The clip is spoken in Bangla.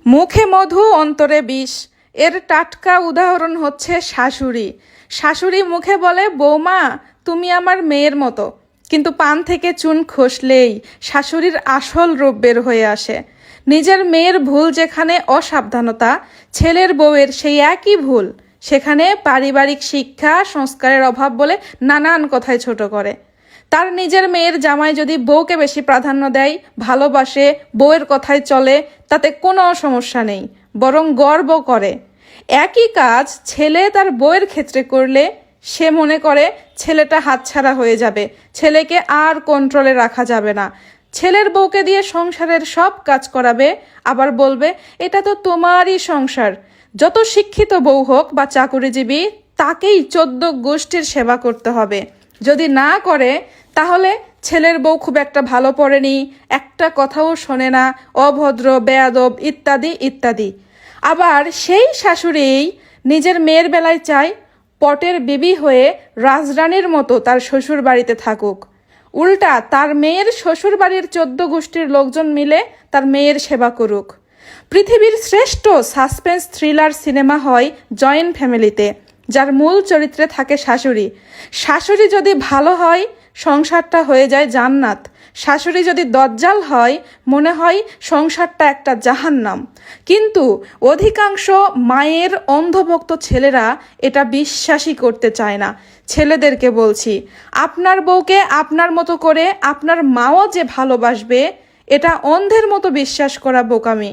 মুখে মধু অন্তরে বিষ, এর টাটকা উদাহরণ হচ্ছে শাশুড়ি। শাশুড়ি মুখে বলে, বৌমা তুমি আমার মেয়ের মতো, কিন্তু পান থেকে চুন খসলেই শাশুড়ির আসল রূপ বের হয়ে আসে। নিজের মেয়ের ভুল যেখানে অসাবধানতা, ছেলের বউয়ের সেই একই ভুল সেখানে পারিবারিক শিক্ষা সংস্কারের অভাব বলে নানান কথায় ছোট করে। তার নিজের মেয়ের জামাই যদি বউকে বেশি প্রাধান্য দেয়, ভালোবাসে, বউয়ের কথায় চলে, তাতে কোনো সমস্যা নেই, বরং গর্ব করে। একই কাজ ছেলে তার বউয়ের ক্ষেত্রে করলে সে মনে করে ছেলেটা হাতছাড়া হয়ে যাবে, ছেলেকে আর কন্ট্রোলে রাখা যাবে না। ছেলের বউকে দিয়ে সংসারের সব কাজ করাবে, আবার বলবে এটা তো তোমারই সংসার। যত শিক্ষিত বউ হোক বা চাকুরিজীবী, তাকেই 14 গোষ্ঠীর সেবা করতে হবে। যদি না করে তাহলে ছেলের বউ খুব একটা ভালো পড়েনি, একটা কথাও শোনে না, অভদ্র, বেয়াদব ইত্যাদি ইত্যাদি। আবার সেই শাশুড়ি নিজের মেয়ের বেলায় চায় পটের বিবি হয়ে রাজরানীর মতো তার শ্বশুর বাড়িতে থাকুক। উল্টা তার মেয়ের শ্বশুর বাড়ির 14 গোষ্ঠীর লোকজন মিলে তার মেয়ের সেবা করুক। পৃথিবীর শ্রেষ্ঠ সাসপেন্স থ্রিলার সিনেমা হয় জয়েন্ট ফ্যামিলিতে, যার মূল চরিত্রে থাকে শাশুড়ি। শাশুড়ি যদি ভালো হয়, সংসারটা হয়ে যায় জান্নাত। শাশুড়ি যদি দজ্জাল হয়, মনে হয় সংসারটা একটা জাহান্নাম। কিন্তু অধিকাংশ মায়ের অন্ধভক্ত ছেলেরা এটা বিশ্বাসই করতে চায় না। ছেলেদেরকে বলছি, আপনার বউকে আপনার মতো করে আপনার মাও যে ভালোবাসবে, এটা অন্ধের মতো বিশ্বাস করা বোকামি।